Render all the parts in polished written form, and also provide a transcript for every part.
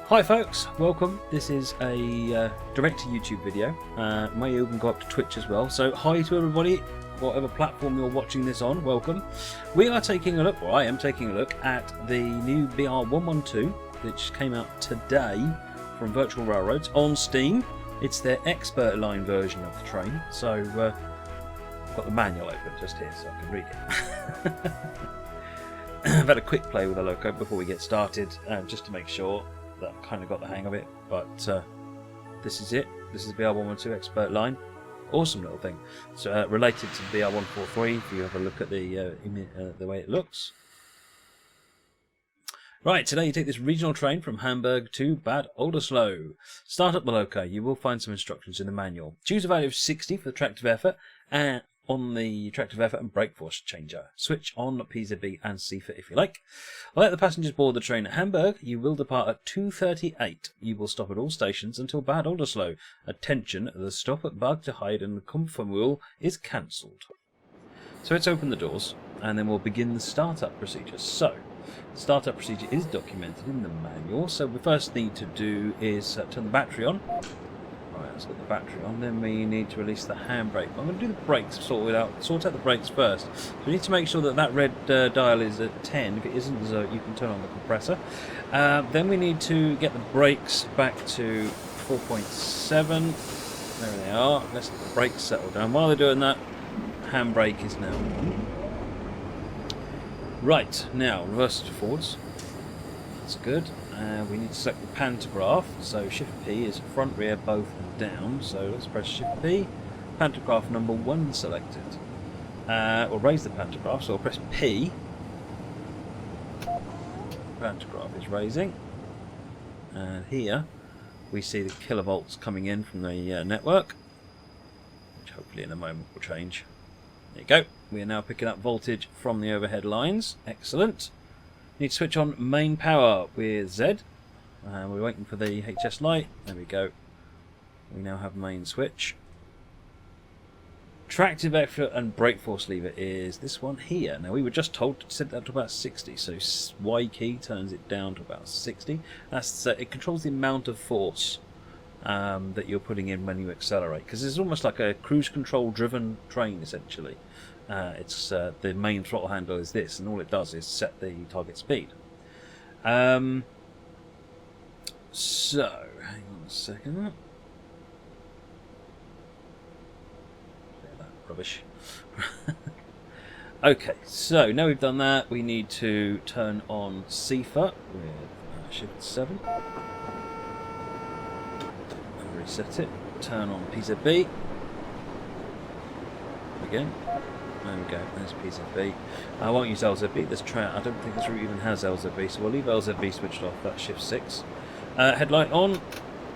Hi folks, welcome. This is a direct to YouTube video. May even go up to Twitch as well. So hi to everybody, whatever platform you're watching this on, welcome. We are taking a look, or I am taking a look at the new BR112, which came out today from Virtual Railroads on Steam. It's their expert line version of the train. So I've got the manual open just here so I can read it. I've had a quick play with the loco before we get started, just to make sure that I've kind of got the hang of it, but this is it. This is the BR112 expert line. Awesome little thing. It's related to the BR143 if you have a look at the way it looks. Right, today you take this regional train from Hamburg to Bad Oldesloe. Start up the loco. You will find some instructions in the manual. Choose a value of 60 for the tractive effort and on the tractive effort and brake force changer. Switch on PZB and CFA if you like. Let the passengers board the train at Hamburg. You will depart at 2:38. You will stop at all stations until Bad Oldesloe. Attention, the stop at Bergteheide and Kumpfermühl is cancelled. So let's open the doors and then we'll begin the startup procedure. So, the startup procedure is documented in the manual. So we first need to do is turn the battery on. Right, let's get the battery on, then we need to release the handbrake. I'm going to do the brakes, sort out the brakes first. So we need to make sure that that red dial is at 10. If it isn't, you can turn on the compressor. Then we need to get the brakes back to 4.7. There they are. Let's get the brakes settled down. While they're doing that, handbrake is now on. Right, now reverse to forwards. That's good. We need to select the pantograph, so Shift P is front, rear, both and down. So let's press Shift P, pantograph number 1 selected. We'll raise the pantograph, so we'll press P. Pantograph is raising. And here we see the kilovolts coming in from the network, which hopefully in a moment will change. There you go. We are now picking up voltage from the overhead lines. Excellent. Need to switch on main power with Z. We're waiting for the HS light. There we go. We now have main switch. Tractive effort and brake force lever is this one here. Now we were just told to set that to about 60, so Y key turns it down to about 60. That's it controls the amount of force that you're putting in when you accelerate, because it's almost like a cruise control driven train essentially. It's the main throttle handle is this, and all it does is set the target speed. So, hang on a second. That rubbish. Okay, so now we've done that, we need to turn on CFA with Shift 7. And reset it. Turn on PZB. Again. There we go, there's PZB. I won't use LZB, I don't think this route even has LZB, so we'll leave LZB switched off, that's Shift 6. Headlight on,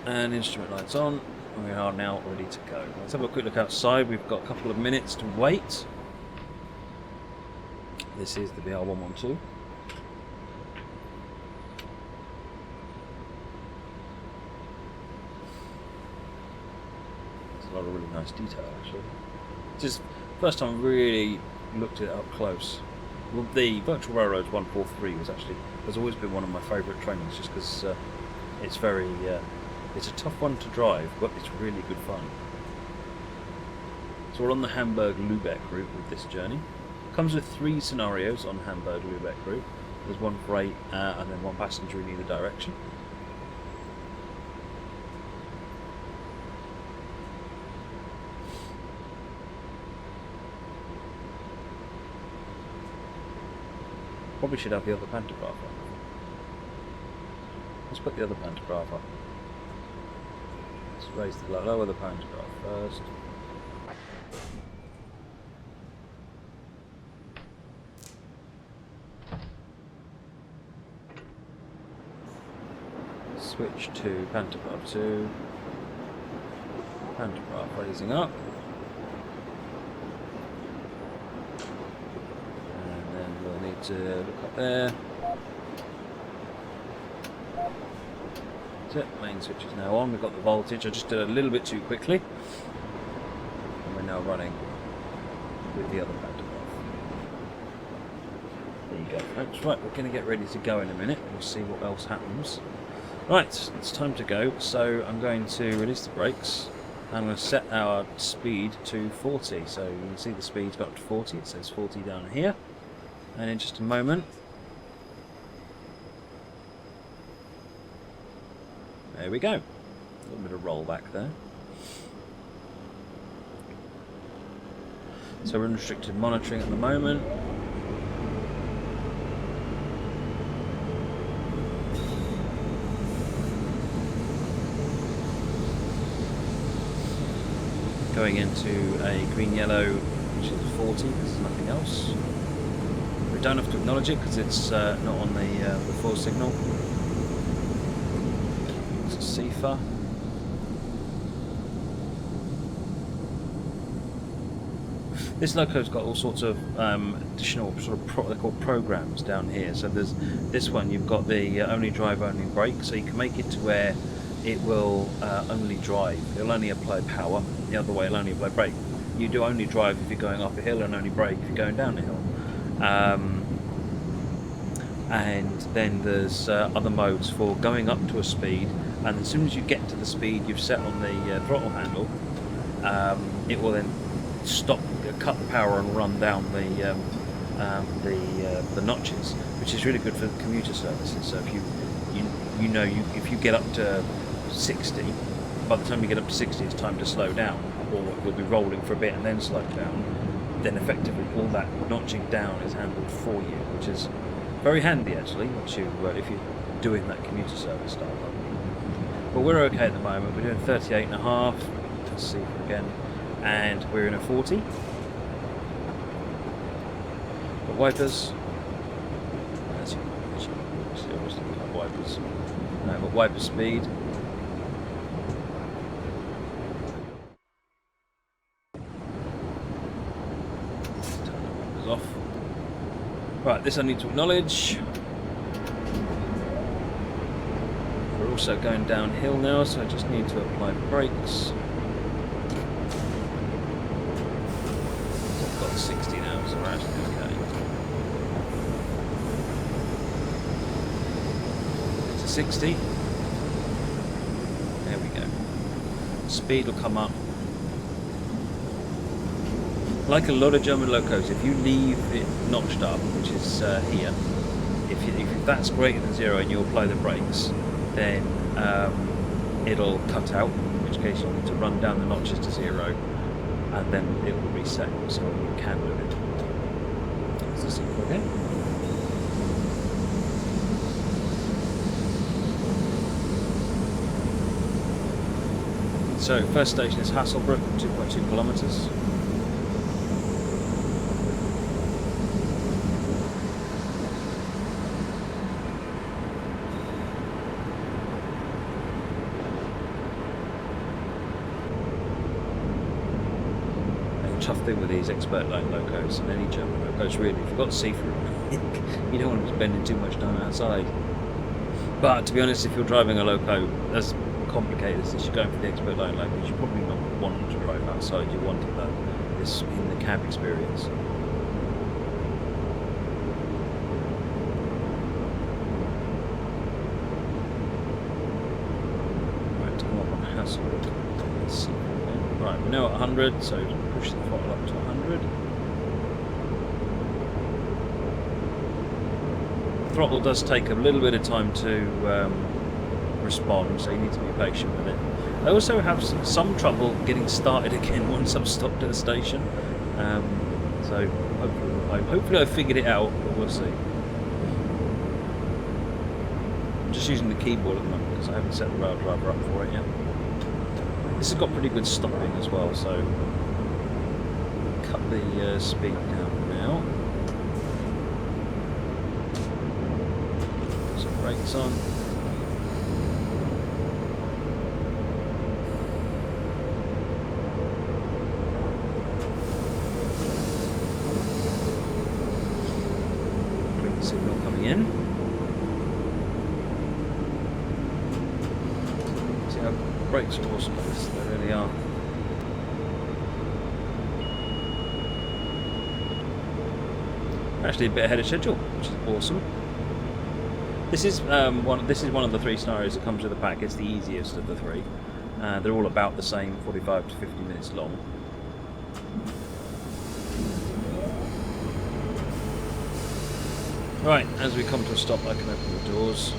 and instrument lights on, and we are now ready to go. Let's have a quick look outside, we've got a couple of minutes to wait. This is the BR112. There's a lot of really nice detail actually. Just first time I really looked at it up close. Well, the Virtual Railroads 143 has always been one of my favourite trains, just because it's very, it's a tough one to drive, but it's really good fun. So we're on the Hamburg Lübeck route with this journey. Comes with 3 scenarios on Hamburg Lübeck route. There's one freight and then one passenger in either direction. Probably should have the other pantograph on. Let's put the other pantograph up. Let's raise the lower the pantograph first. Switch to pantograph 2. Pantograph raising up. To look up there. That's it, main switch is now on. We've got the voltage. I just did it a little bit too quickly. And we're now running with the other pantograph. There you go, folks. Right, we're going to get ready to go in a minute. We'll see what else happens. Right, it's time to go. So I'm going to release the brakes. I'm going to set our speed to 40. So you can see the speed's got up to 40. It says 40 down here. And in just a moment, there we go. A little bit of rollback there. So we're in restricted monitoring at the moment. Going into a green-yellow, which is 40, because there's nothing else. We don't have to acknowledge it because it's not on the full signal. It's a CIFA. This loco's got all sorts of additional sort of they're called programs down here. So there's this one. You've got the only drive, only brake. So you can make it to where it will only drive. It'll only apply power. The other way, it'll only apply brake. You do only drive if you're going up a hill, and only brake if you're going down a hill. And then there's other modes for going up to a speed, and as soon as you get to the speed you've set on the throttle handle, it will then stop, cut the power, and run down the notches, which is really good for commuter services. So if if you get up to 60, by the time you get up to 60 it's time to slow down, or you'll be rolling for a bit and then slow down, then effectively all that notching down is handled for you, which is very handy actually once you if you're doing that commuter service style. But we're okay at the moment. We're doing 38.5. Let's see again, and we're in a 40. But wipers, as you see, obviously we've got wipers. But wiper speed. Turn the wipers off. Right, this I need to acknowledge. We're also going downhill now, so I just need to apply brakes. I've got 60 now, so we're actually okay. It's a 60. There we go. Speed will come up. Like a lot of German locos, if you leave it notched up, which is here, if that's greater than 0 and you apply the brakes, then it'll cut out, in which case you'll need to run down the notches to 0, and then it will reset, so you can do it. Let's just see again. So first station is Hasselbrook, 2.2 kilometers. Tough thing with these expert line locos and any German locos really, if you've got see-through, you don't want to be spending too much time outside. But to be honest, if you're driving a loco as complicated as this, you're going for the expert line locos, you probably not want to drive outside. You want this in the cab experience. Right, to come up on Hasselbrook. Let's see. Right, we're now at 100, so push the throttle up to 100. The throttle does take a little bit of time to respond, so you need to be patient with it. I also have some trouble getting started again once I've stopped at a station. So hopefully I've figured it out, but we'll see. I'm just using the keyboard at the moment because I haven't set the rail driver up for it yet. This has got pretty good stopping as well, so cut the speed down now. Put some brakes on. Green signal coming in. See how brakes are awesome. They really are. Actually a bit ahead of schedule, which is awesome. This is one of the 3 scenarios that comes with the pack. It's the easiest of the 3. They're all about the same, 45 to 50 minutes long. Right, as we come to a stop, I can open the doors.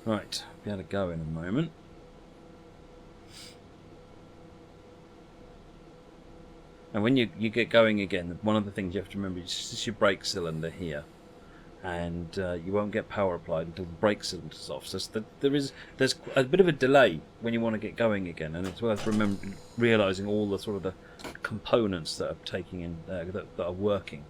Right, be able to go in a moment. And when you get going again, one of the things you have to remember is this is your brake cylinder here, and you won't get power applied until the brake cylinder's off. So there's a bit of a delay when you want to get going again, and it's worth realising all the sort of the components that are taking in that are working.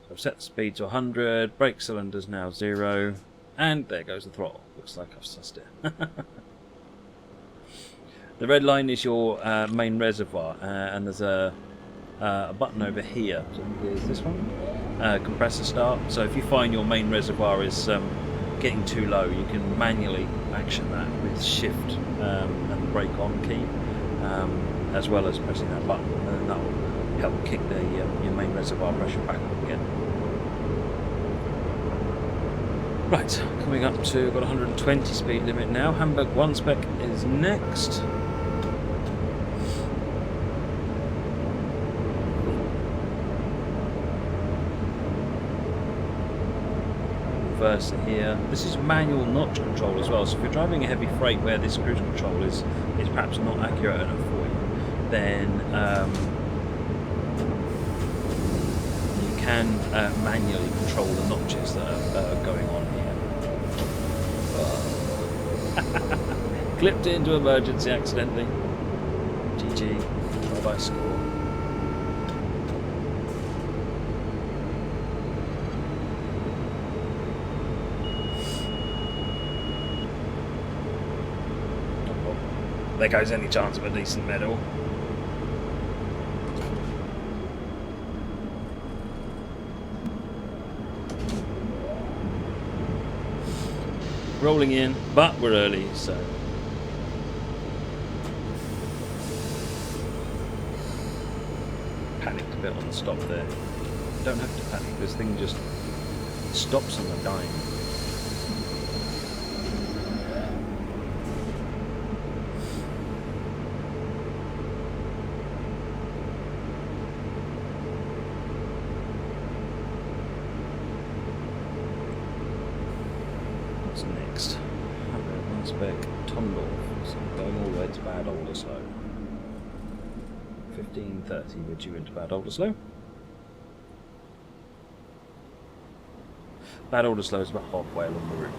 So I've set the speed to 100. Brake cylinder's now 0. And there goes the throttle. Looks like I've sussed it. The red line is your main reservoir, and there's a button over here. So here's this one, compressor start. So if you find your main reservoir is getting too low, you can manually action that with shift and the brake on key, as well as pressing that button, and that will help kick your main reservoir pressure back up again. Right, coming up to, got 120 speed limit now. Hamburg 1 spec is next. Reverser here. This is manual notch control as well, so if you're driving a heavy freight where this cruise control is perhaps not accurate enough for you, then you can manually control the notches that are going on here. Clipped into emergency accidentally. GG. Bye-bye score. There goes any chance of a decent medal. Rolling in, but we're early, so panicked a bit on the stop there. You don't have to panic, this thing just stops on a dime. What's next? Hamburg 1 spec Tonndorf, so going all the way to Bad Oldesloe. 15:30 we're due into Bad Oldesloe. Bad Oldesloe is about halfway along the route.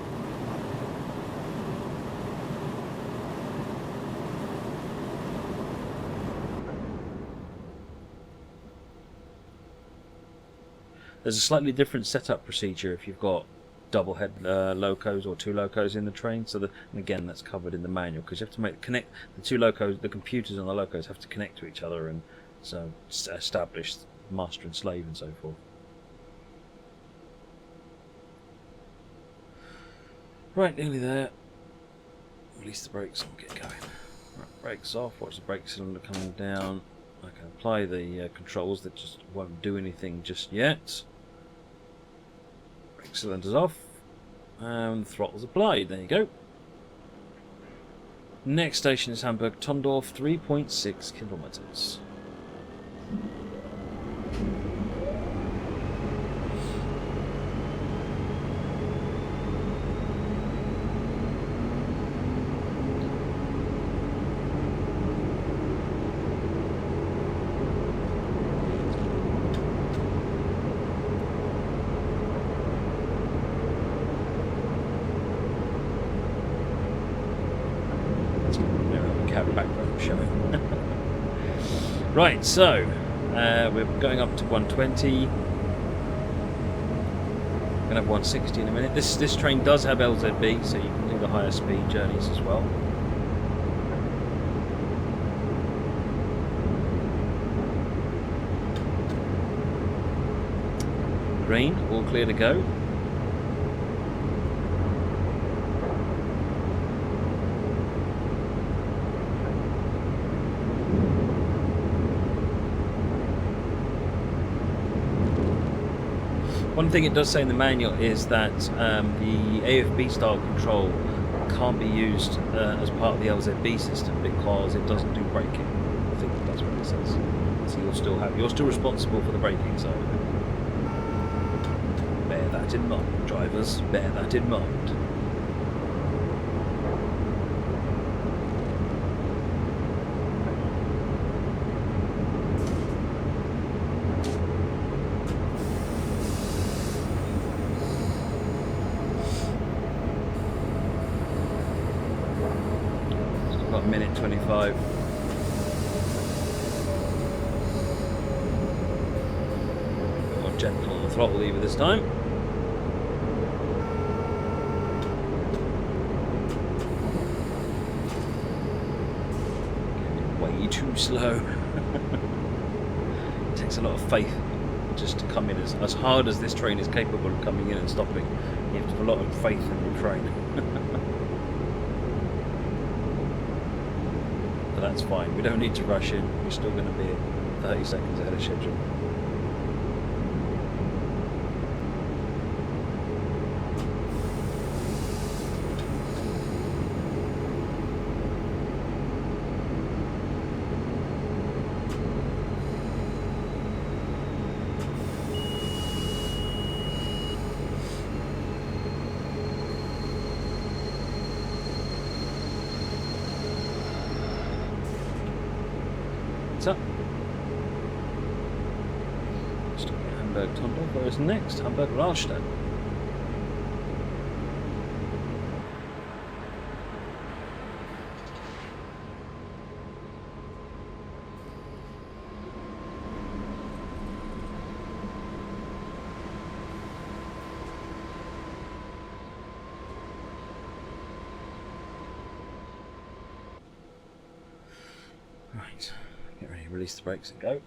There's a slightly different setup procedure if you've got double head locos or 2 locos in the train. So and again, that's covered in the manual, because you have to connect the 2 locos. The computers on the locos have to connect to each other, and so establish master and slave and so forth. Right, nearly there. Release the brakes and get going. Right, brakes off. Watch the brake cylinder coming down. I can apply the controls that just won't do anything just yet. Brake cylinder's off, and the throttle's applied. There you go. Next station is Hamburg Tonndorf, 3.6 kilometers. Background showing. Right, so we're going up to 120. We're going to have 160 in a minute. This train does have LZB, so you can do the higher speed journeys as well. Green, all clear to go. One thing it does say in the manual is that the AFB style control can't be used as part of the LZB system because it doesn't do braking. I think that's what it says. So you're still responsible for the braking side of it. Bear that in mind, drivers. Bear that in mind. Minute 25. More gentle on the throttle lever this time. Way too slow. It takes a lot of faith just to come in as hard as this train is capable of coming in and stopping. You have to have a lot of faith in your train. But that's fine, we don't need to rush in, we're still going to be 30 seconds ahead of schedule. Up. Stopping at Hamburg Tonndorf. Where is next? Hamburg Rahlstedt. Right. Get ready, release the brakes and go.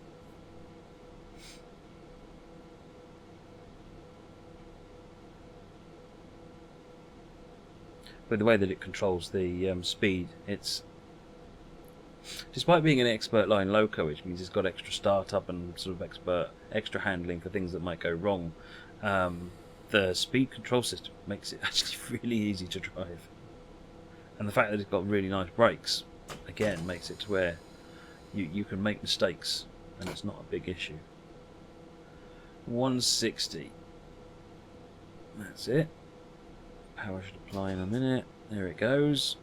But the way that it controls the speed, it's, despite being an expert line loco, which means it's got extra startup and sort of extra handling for things that might go wrong, the speed control system makes it actually really easy to drive. And the fact that it's got really nice brakes, again, makes it to where you can make mistakes and it's not a big issue. 160. That's it. Power should apply in a minute. There it goes.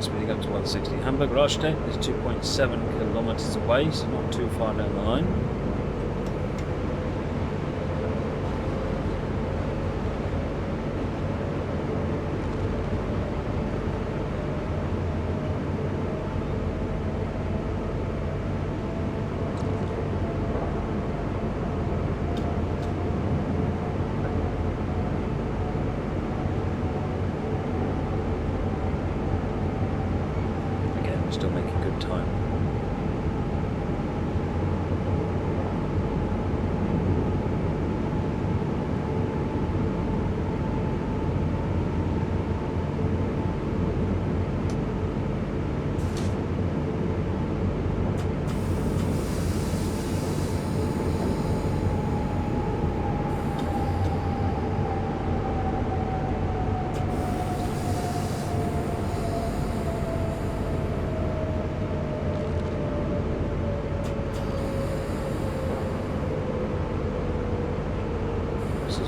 Speeding up to 160. Hamburg Rahlstedt is 2.7 kilometers away, so not too far down the line. Still making good time.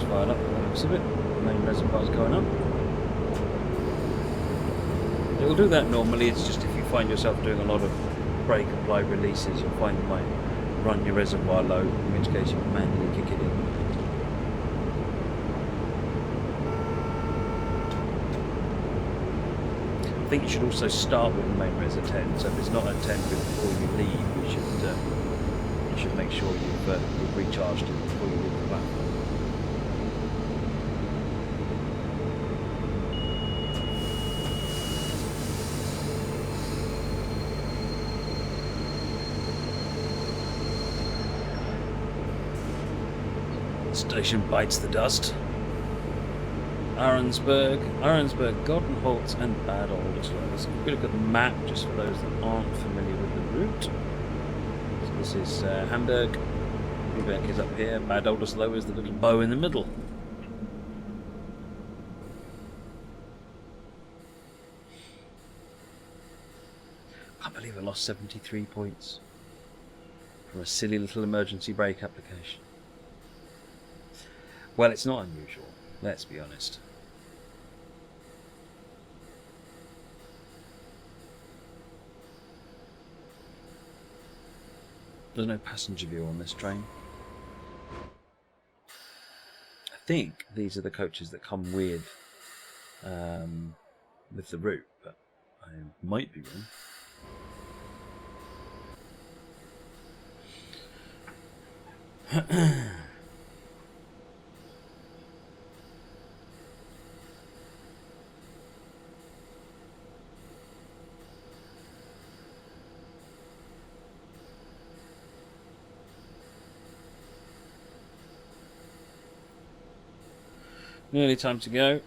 Fired up by the looks of it. The main reservoir's going up. It will do that normally. It's just if you find yourself doing a lot of brake apply releases, you'll find it might run your reservoir low, in which case you can manually kick it in. I think you should also start with the main res at 10, so if it's not at 10 before you leave, you should make sure you've recharged it before you leave the platform. Station bites the dust. Ahrensburg, Goldenholz and Bad Oldesloe. Let's have a quick look at the map just for those that aren't familiar with the route. So this is Hamburg, Lübeck is up here, Bad Oldesloe is the little bow in the middle. I can't believe I lost 73 points for a silly little emergency brake application. Well, it's not unusual, let's be honest. There's no passenger view on this train. I think these are the coaches that come with the route, but I might be wrong. Nearly time to go.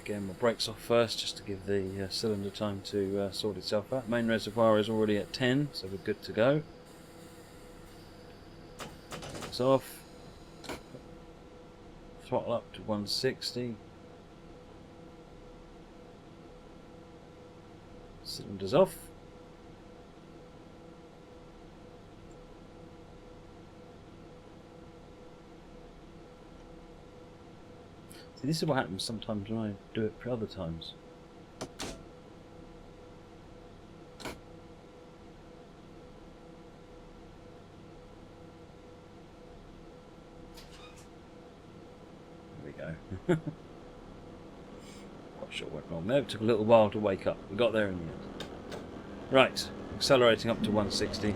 Again, we'll brakes off first just to give the cylinder time to sort itself out. Main reservoir is already at 10, so we're good to go. Brakes off. Throttle up to 160. Cylinders off. See, this is what happens sometimes when I do it for other times. There we go. Not sure what went wrong there. It took a little while to wake up. We got there in the end. Right, accelerating up to 160. A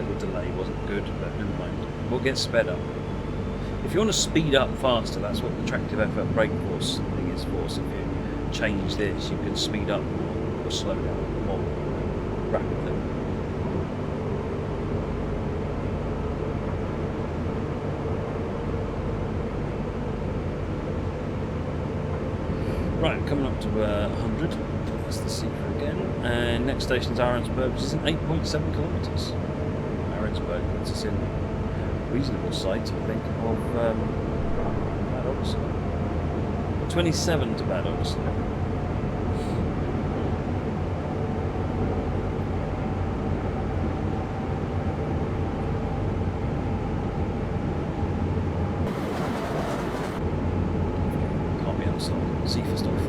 little delay wasn't good, but never mind. We'll get sped up. If you want to speed up faster, that's what the tractive effort brake force thing is for. So if you change this, you can speed up or slow down more rapidly. Right, coming up to 100. That's the Seeker again. And next station's Ahrensburg, which is in 8.7 kilometres. Ahrensburg puts us in reasonable sight, I think, of Bad Oldesloe. 27 to Bad Oldesloe. Can't be outside. See for stuff.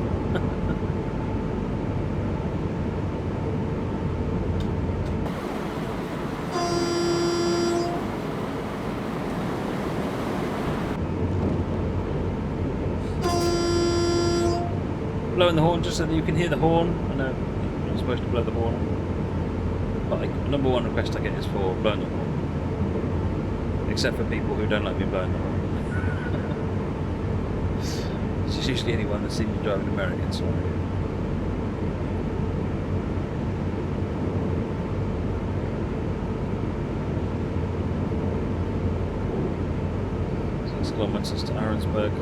Blowing the horn just so that you can hear the horn. I know you're not supposed to blow the horn, but the number one request I get is for blowing the horn. Except for people who don't like me blowing the horn. It's usually anyone that's seen me driving American, sorry. So 6 kilometres to Ahrensburg.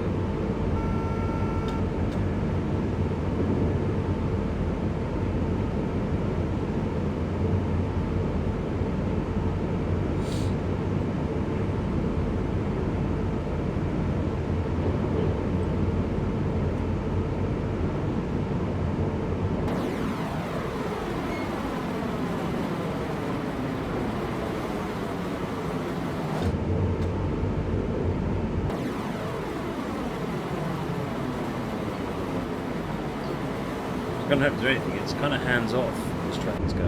going to have to do anything. It's kind of hands off as trains go.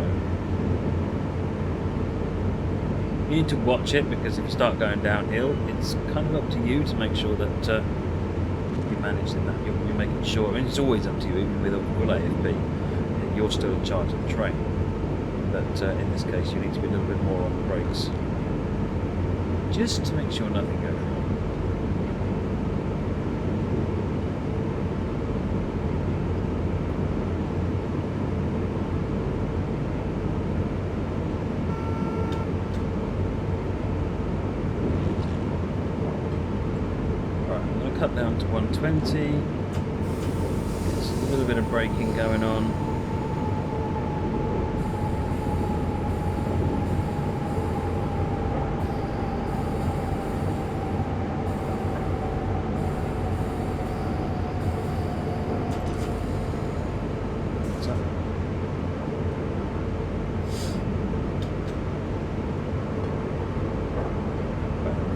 You need to watch it because if you start going downhill, it's kind of up to you to make sure that you manage that. You're making sure. I mean, it's always up to you, even with a full AFB. You're still in charge of the train. But in this case, you need to be a little bit more on the brakes, just to make sure nothing goes wrong. Cut down to 120. There's a little bit of braking going on.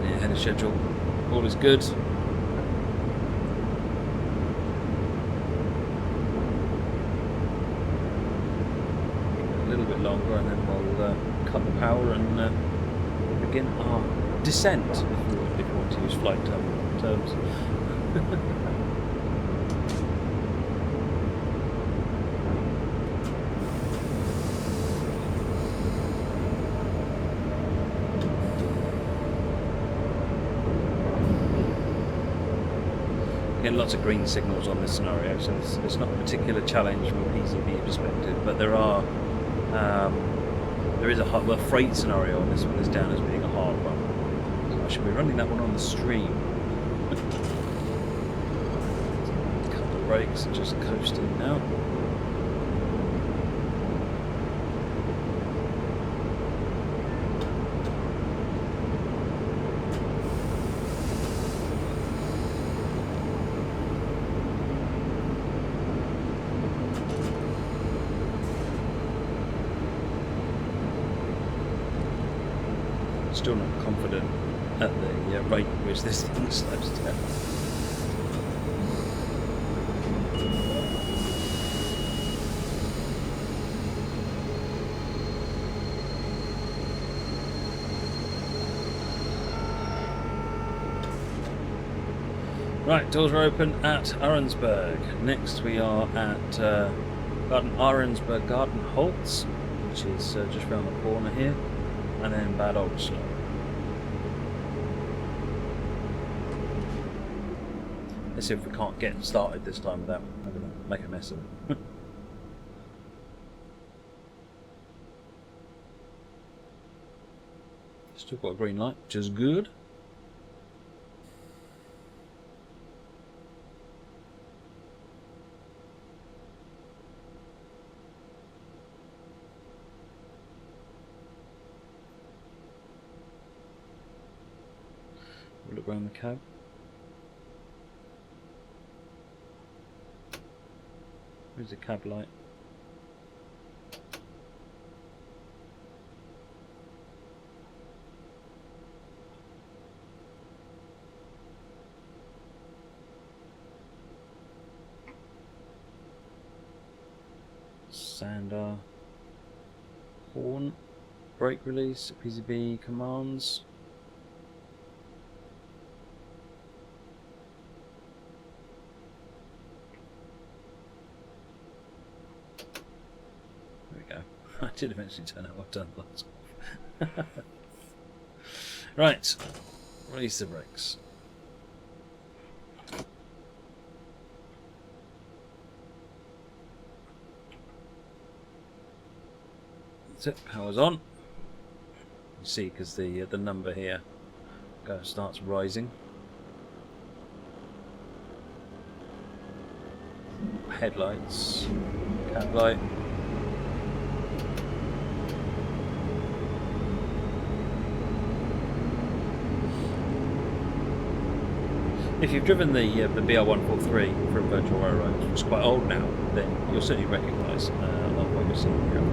Ahead of schedule. All is good. Longer, and then we'll cut the power and begin our descent, if you want to use flight terms. Get lots of green signals on this scenario, so it's not a particular challenge from a PCB perspective, but there is a freight scenario on this one that's down as being a hard one. So I should be running that one on the stream. Cut the brakes and just coasting now. Still not confident at the rate at which this thing slows down. Right, doors are open at Ahrensburg. Next we are at Ahrensburg Garden Holtz, which is just round the corner here, and then Bad Oldesloe. Let's see if we can't get started this time without having to make a mess of it. Still got a green light, which is good. We'll look around the cab. Where's the cab light? Sander. Horn. Brake release. PCB commands. I did eventually turn out what I've done lights off. Right, release the brakes. That's it, power's on. You see, because the number here starts rising. Headlights, cab light. If you've driven the BR143 from virtualRailroads, which is quite old now, then you'll certainly recognise a lot of what you're seeing here.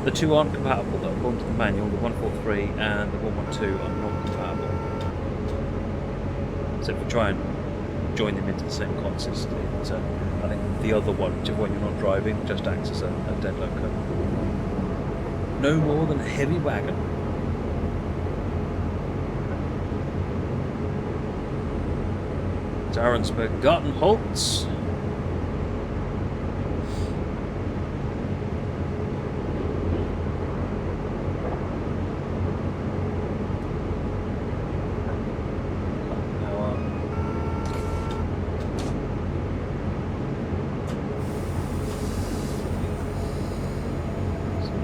The two aren't compatible though, according to the manual. The 143 and the 112 are not compatible. So if we try and join them into the same consist. I think the other one, whichever one you're not driving, just acts as a dead loco. No more than a heavy wagon. It's Ahrensburg Gartenholz.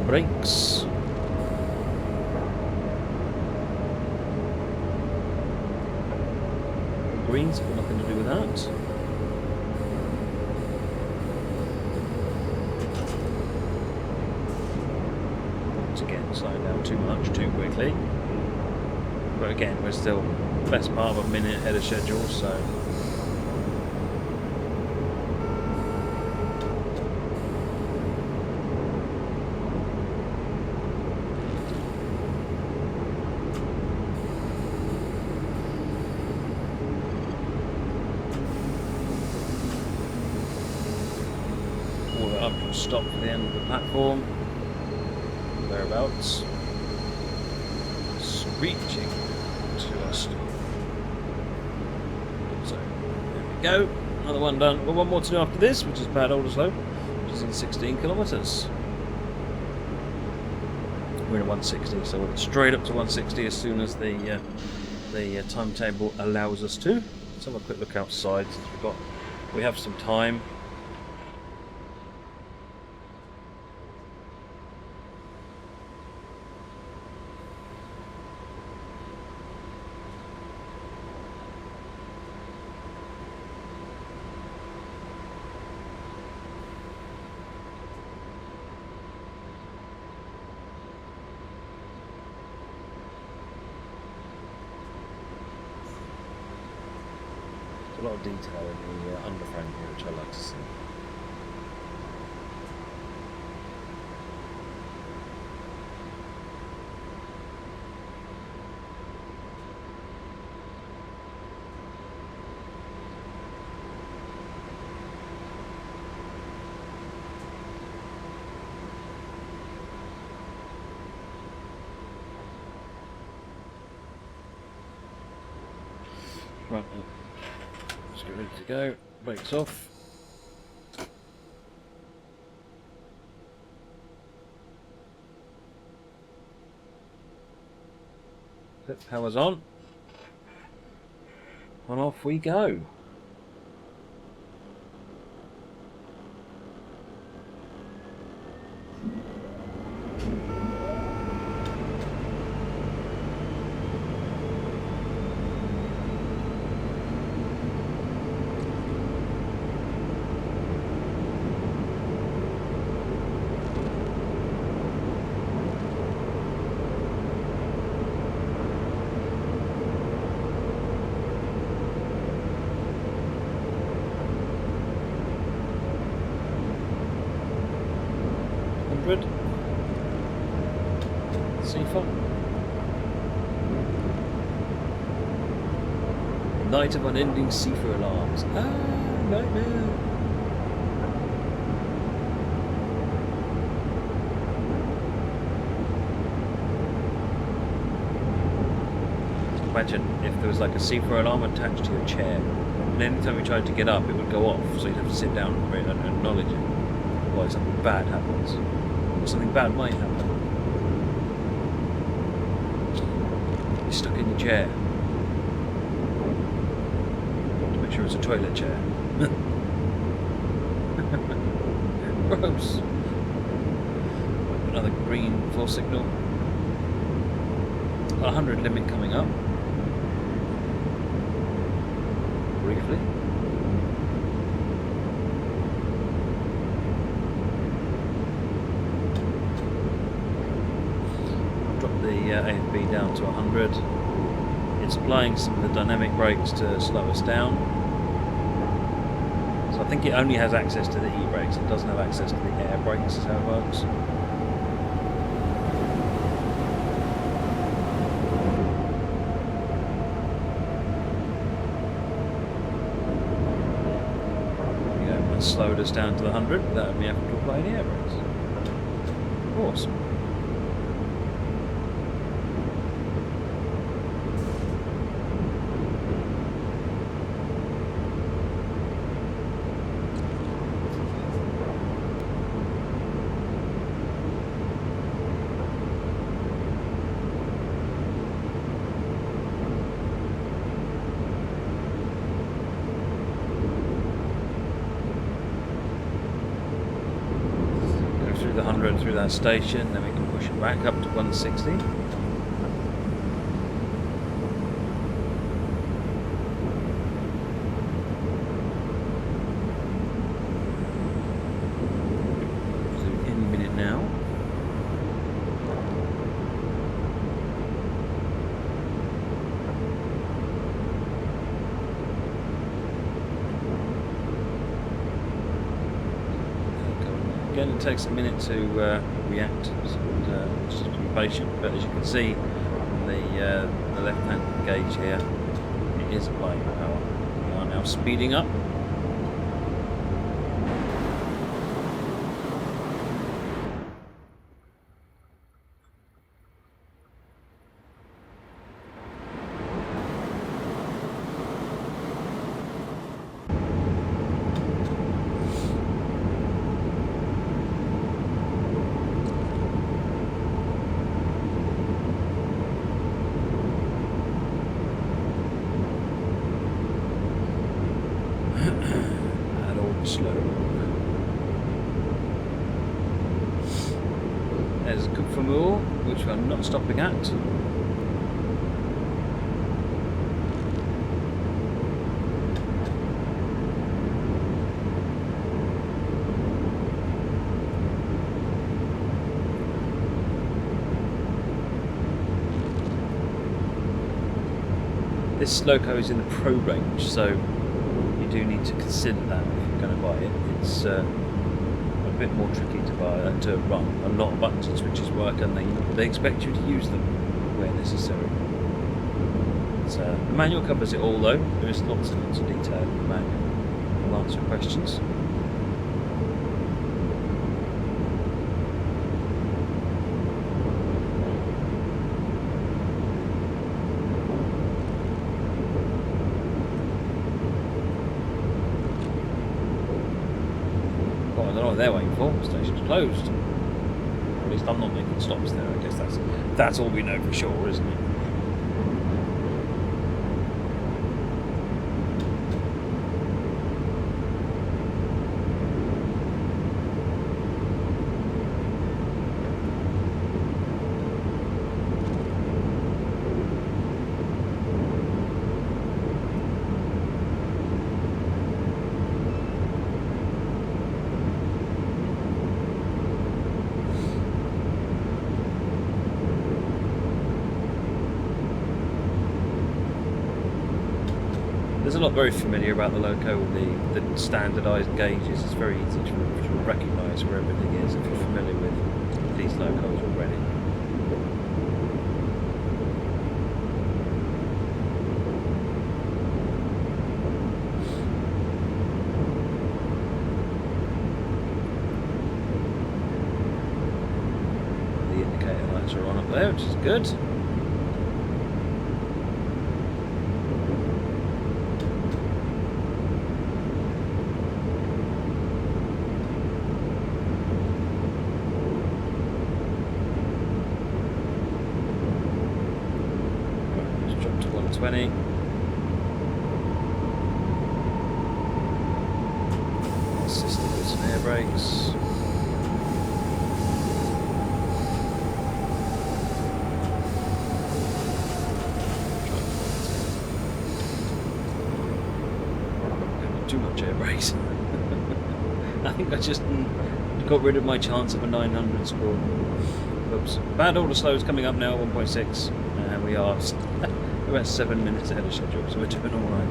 Brakes. Greens have got nothing to do with that. Once again, slowing down too much, too quickly. But again, we're still best part of a minute ahead of schedule, so. Stop for the end of the platform, thereabouts, screeching to us. So there we go, another one done. Well, one more to do after this, which is Bad Oldesloe, which is in 16 kilometres. We're in 160, so we're straight up to 160 as soon as the timetable allows us to. Let's have a quick look outside since we have some time. A lot of detail in the underframe here, which I like to see. Right. Ready to go, brakes off. Power's on. And off we go. Night of unending seafarer alarms. Nightmare. Imagine if there was like a seafarer alarm attached to your chair, and anytime you tried to get up, it would go off, so you'd have to sit down and acknowledge it. Otherwise, something bad happens. Or something bad might happen. You're stuck in your chair. Sure it's a toilet chair. Gross. Another green full signal. 100 limit coming up. Briefly. Drop the AFB down to 100. It's applying some of the dynamic brakes to slow us down. I think it only has access to the e-brakes, it doesn't have access to the air brakes, is how it works. slowed us down to the 100 without me having to apply any air brakes. Awesome. The 100 through that station, then we can push it back up to 160. So in a minute now. Again, it takes a minute to react, and just be patient. But as you can see on the left-hand gauge here, it is applying power. We are now speeding up. Bad Oldesloe. There's Kupfermühl, which we're not stopping at. This loco is in the Pro range, so you do need to consider that if you're going to buy it. It's a bit more tricky to buy to run. A lot of buttons and switches work, and they expect you to use them where necessary. The manual covers it all, though. There is lots and lots of detail in the manual. I'll answer questions. I don't know what they're waiting for. The station's closed. Or at least I'm not making stops there. I guess that's all we know for sure, isn't it? There's a lot very familiar about the loco with the standardised gauges. It's very easy to recognise where everything is if you're familiar with these locos already. The indicator lights are on up there, which is good. Drop to 120. Assisted with some air brakes. Not too much air brakes. I think I just got rid of my chance of a 900 score. Oops. Bad Oldesloe is coming up now at 1.6, and we are about 7 minutes ahead of schedule, so we're doing all right.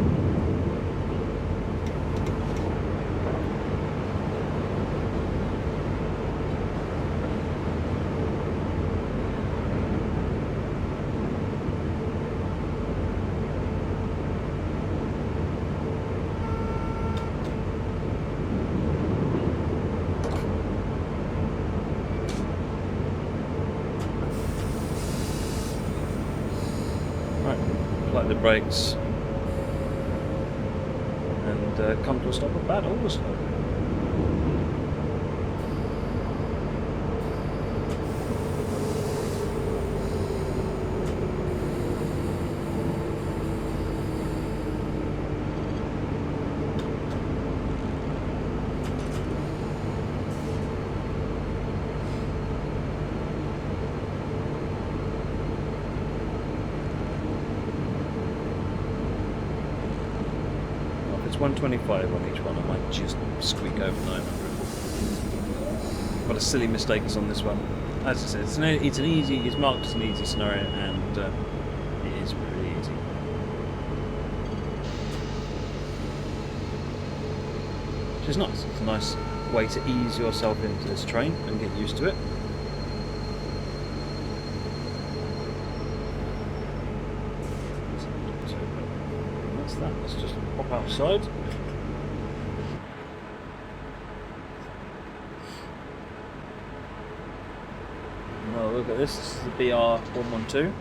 apply the brakes, and come to a stop at Bad Oldesloe. It's 125 on each one. I might just squeak over 900. What a silly mistake is on this one. As I said, it's marked as an easy scenario, and it is pretty easy. Which is nice. It's a nice way to ease yourself into this train and get used to it. Let's just pop outside. Well, look at this. This is the BR112.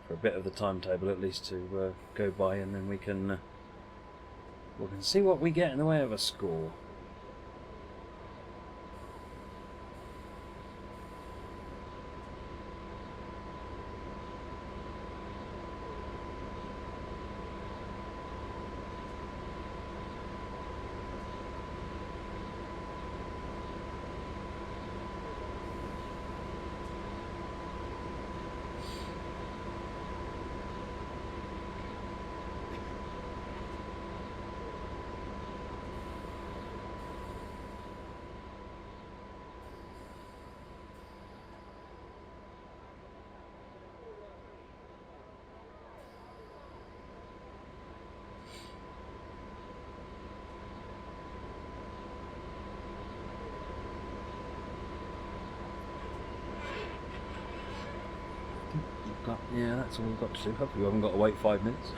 For a bit of the timetable at least to go by, and then we can see what we get in the way of a score. Yeah, that's all we've got to do. Hopefully we haven't got to wait 5 minutes.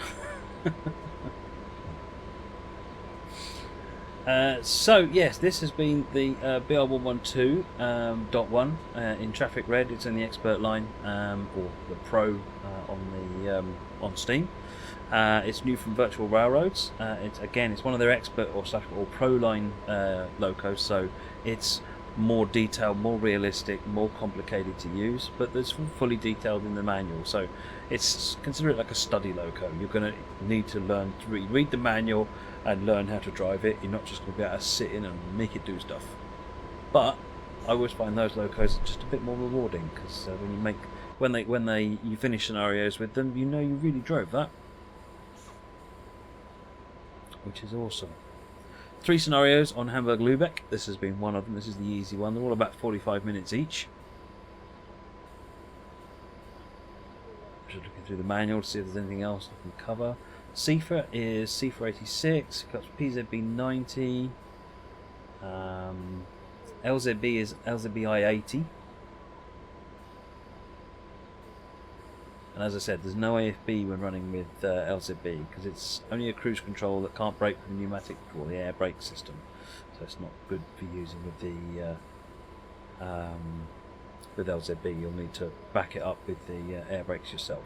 So yes, this has been the BR112.1 in traffic red. It's in the expert line, or the pro on Steam. It's new from virtualRailroads. It's one of their expert or pro line locos, so it's more detailed, more realistic, more complicated to use, but it's fully detailed in the manual, so it's consider it like a study loco. You're going to need to learn to read the manual and learn how to drive it. You're not just going to be able to sit in and make it do stuff. But I always find those locos just a bit more rewarding, because when you finish scenarios with them, you know you really drove that, which is awesome. 3 scenarios on Hamburg Lübeck. This has been one of them. This is the easy one. They're all about 45 minutes each. Just looking through the manual to see if there's anything else I can cover. CIFA is CIFA 86. Got PZB 90. LZB is LZBI 80. And as I said, there's no AFB when running with LZB, because it's only a cruise control that can't brake with the pneumatic or the air brake system, so it's not good for using with the with LZB. You'll need to back it up with the air brakes yourself.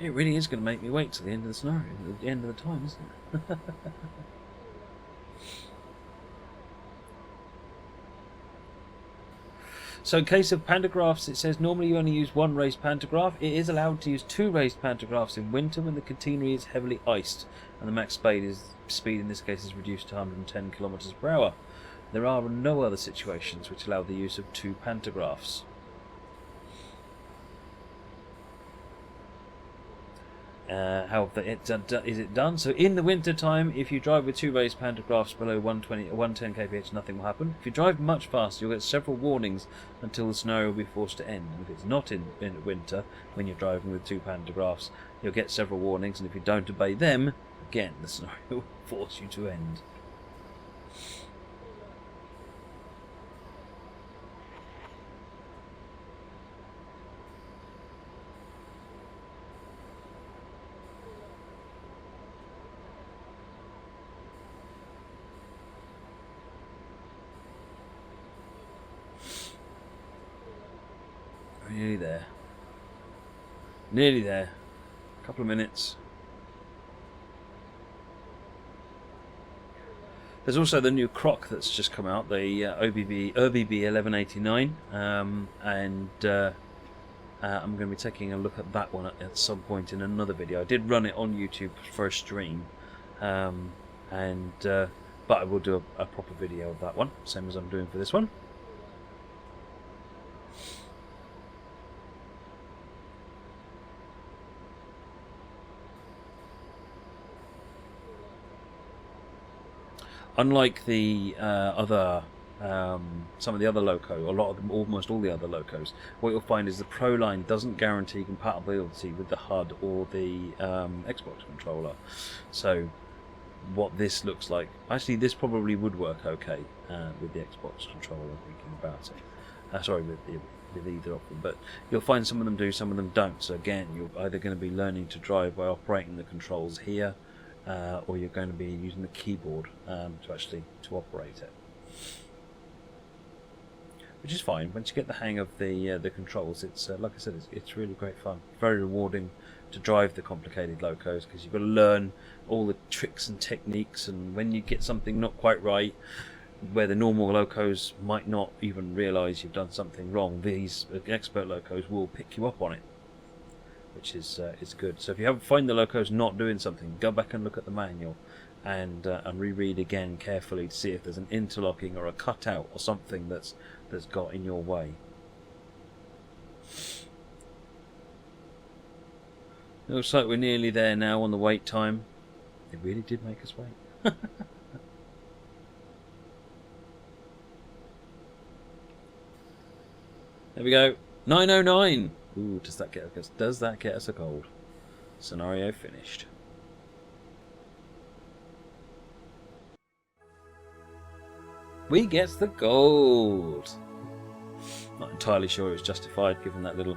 It really is going to make me wait till the end of the scenario, the end of the time, isn't it? So in case of pantographs, it says normally you only use 1 raised pantograph. It is allowed to use 2 raised pantographs in winter when the catenary is heavily iced and the max speed in this case is reduced to 110 km/h. There are no other situations which allow the use of 2 pantographs. how is it done. So in the winter time, if you drive with 2 raised pantographs below 110 kph, nothing will happen. If you drive much faster, you'll get several warnings until the scenario will be forced to end. And if it's not in winter, when you're driving with 2 pantographs, you'll get several warnings, and if you don't obey them, again, the scenario will force you to end. Nearly there. Nearly there. A couple of minutes. There's also the new croc that's just come out, the OBB 1189, and I'm going to be taking a look at that one at some point in another video. I did run it on YouTube for a stream, but I will do a proper video of that one, same as I'm doing for this one. Unlike the some of the other loco, a lot of them, almost all the other locos, what you'll find is the Pro line doesn't guarantee compatibility with the HUD or the Xbox controller. So what this looks like, actually this probably would work okay with the Xbox controller, thinking about it. Sorry, with either of them, but you'll find some of them do, some of them don't. So again, you're either going to be learning to drive by operating the controls here, or you're going to be using the keyboard to operate it, which is fine. Once you get the hang of the controls, it's like I said, it's really great fun. Very rewarding to drive the complicated locos, because you've got to learn all the tricks and techniques, and when you get something not quite right, where the normal locos might not even realise you've done something wrong, these expert locos will pick you up on it, which is good. So if you find the locos not doing something, go back and look at the manual and reread again carefully to see if there's an interlocking or a cutout or something that's got in your way. It looks like we're nearly there now on the wait time. It really did make us wait. There we go. 909. Ooh, does that get us a gold? Scenario finished. We get the gold. Not entirely sure it was justified, given that little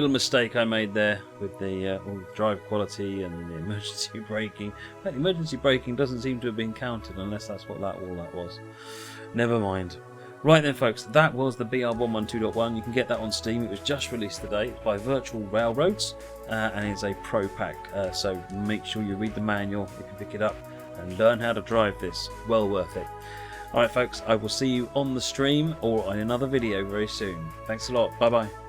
mistake I made there with the all the drive quality and the emergency braking. The emergency braking doesn't seem to have been counted, unless that's what all that was. Never mind. Right then, folks, that was the BR112.1. You can get that on Steam. It was just released today. It's by virtualRailroads, and it's a pro pack. So make sure you read the manual if you pick it up and learn how to drive this. Well worth it. Alright, folks, I will see you on the stream or in another video very soon. Thanks a lot. Bye-bye.